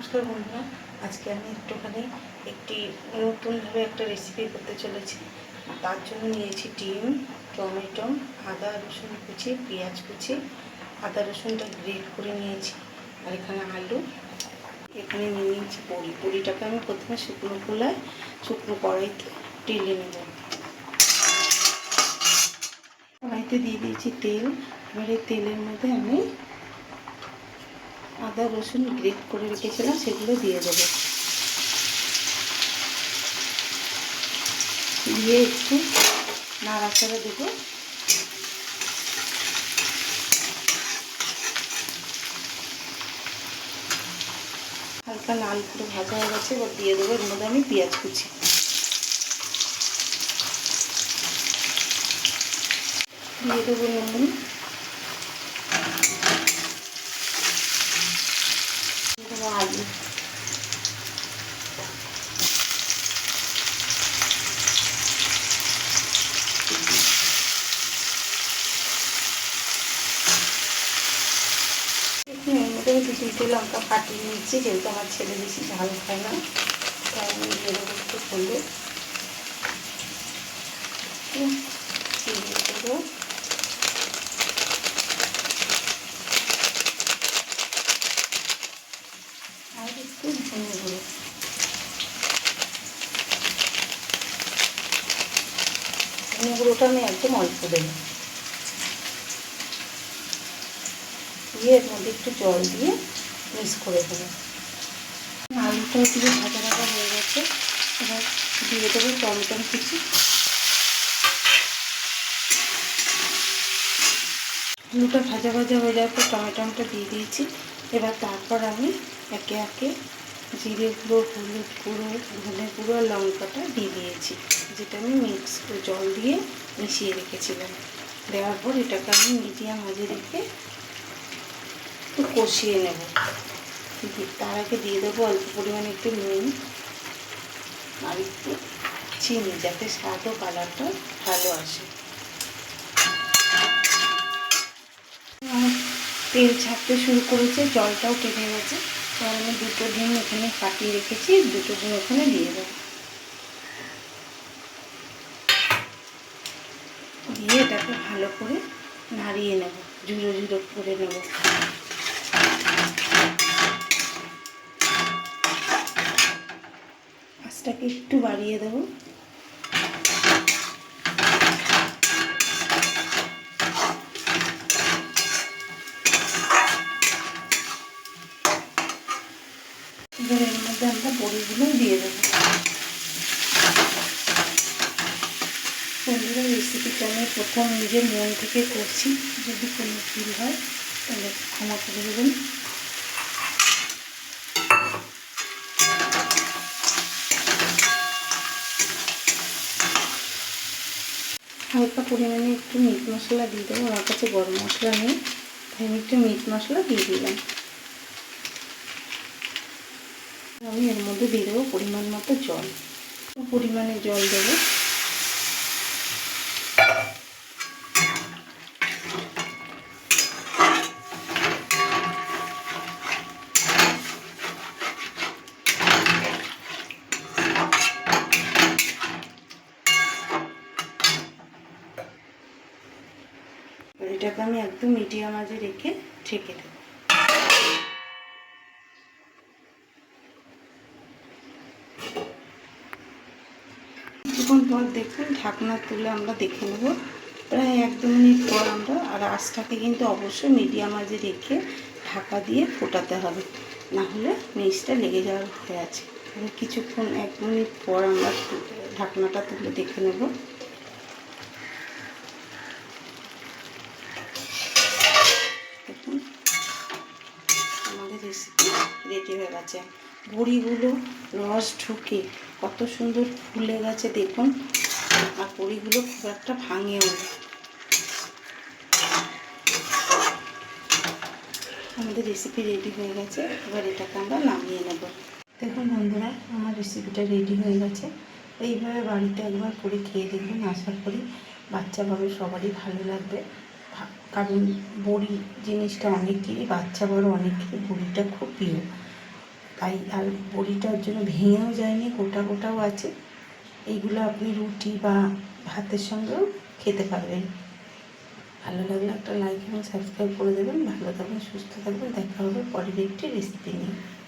নমস্কার বন্ধুরা, আজকে আমি একটি নতুনভাবে একটা রেসিপি করতে চলেছি। তার জন্য নিয়েছি ডিম, টমেটো, আদা রসুন কুচি, পেঁয়াজ কুচি, আদা রসুনটা গ্রেট করে নিয়েছি, আর এখানে আলু, এখানে নিয়ে নিয়েছি বড়িটাকে আমি প্রথমে শুকনো কড়াইতে টেলে নেব। কড়াইতে দিয়ে দিয়েছি তেল। এবার এই তেলের মধ্যে আমি আদা রসুন গ্রেট করে রেখেছিলাম সেগুলো দিয়ে দেবো। দিয়ে একটু নাড়াচাড়া দেবো। হালকা লাল করে ভাজা হয়ে গেছে, এবার দিয়ে দেবো এর মধ্যে আমি পেঁয়াজ কুচি, দিয়ে দেবো নুন, দিয়ে দেবো আলু, এর মধ্যে আমি 2-3টে লঙ্কা ফাটিয়ে নিচ্ছি, যেহেতু আমার ছেলে বেশি ঝাল খায় না, তাই আমি দিয়ে দেবো একটু হলুদ, দিয়ে দেবো আর একটু ধনে গুঁড়ো। ধনে গুঁড়োটা আমি একদম অল্প দেবো। দিয়ে এর মধ্যে একটু জল দিয়ে মিক্স করে দেবো। আলুটা দিয়ে ভাজা হয়ে গেছে, এবার দিয়ে দেবো টমেটো কুচি। আলুটা ভাজা হয়ে যাওয়ার পর টমেটোটা দিয়ে দিয়েছি। এবার তারপর আমি একে একে জিরে গুঁড়ো, হলুদ গুঁড়ো, ধনে গুঁড়ো আর লঙ্কাটা দিয়ে দিয়েছি, যেটা আমি মিক্স করে জল দিয়ে মিশিয়ে রেখেছিলাম। দেওয়ার পর এটাকে আমি মিডিয়াম আঁচে রেখে একটু কষিয়ে নেব। তার আগে দিয়ে দেবো অল্প পরিমাণে একটু নুন আর একটু চিনি, যাতে স্বাদ ও কালারটা ভালো আসে। তেল ছাড়তে শুরু করেছে, জলটাও টেনে গেছে। এবার আমি 2টো ডিম এখানে ফাটিয়ে রেখেছি, 2টো ডিম ওখানে দিয়ে দেবো। দিয়ে এটাকে ভালো করে নাড়িয়ে নেব, ঝুড়ো করে নেব। আঁচটাকে একটু বাড়িয়ে দেবো। এবার এর মধ্যে আমরা বড়িগুলো দিয়ে দেবো। বন্ধুরা, রেসিপিটা আমি প্রথম নিজের মন থেকে করছি, যদি কোনো ভুল হয় তাহলে ক্ষমা করে দেবেন। হালকা পরিমাণে একটু মিট মশলা দিয়ে দেবো। আমার কাছে গরম মশলা নেই, তাই আমি একটু মিট মশলা দিয়ে দিলাম। আমি এর মধ্যে দিয়ে দেবো পরিমাণ মতো জল, পরিমাণে জল দেবো। এটাকে আমি একদম মিডিয়াম আঁচে রেখে ঢেকে দেবো। কিছুক্ষণ পর দেখুন, ঢাকনা তুলে আমরা দেখে নেব। প্রায় 1-2 মিনিট পর আমরা, আর আঁচটাকে কিন্তু অবশ্যই মিডিয়াম আঁচে রেখে ঢাকা দিয়ে ফোটাতে হবে, না হলে নিচটা লেগে যাওয়ার ভয় আছে। কিছুক্ষণ 1 মিনিট পর আমরা ঢাকনাটা তুলে দেখে নেব। দেখুন, আমাদের রেসিপি রেডি হয়ে গেছে। বড়িগুলো রস ঢুকে কত সুন্দর ফুলে গেছে দেখুন, আর বড়িগুলো খুব একটা ভাঙেও না। আমাদের রেসিপি রেডি হয়ে গেছে, এবার এটাকে আমরা নামিয়ে নেব। দেখুন বন্ধুরা, আমার রেসিপিটা রেডি হয়ে গেছে। এইভাবে বাড়িতে একবার করে খেয়ে দেখুন, আশা করি বাচ্চা বড় সবারই ভালো লাগবে। কারণ বড়ি জিনিসটা অনেকেরই, বাচ্চা বড় অনেকেরই বড়িটা খুব প্রিয়। তাই আর বড়িটার জন্য ভেঙেও যায়নি, গোটা গোটাও আছে। এইগুলো আপনি রুটি বা ভাতের সঙ্গেও খেতে পারবেন। ভালো লাগলে একটা লাইক এবং সাবস্ক্রাইব করে দেবেন। ভালো থাকবেন, সুস্থ থাকবেন। দেখা হবে পরের একটি রেসিপি নিয়ে।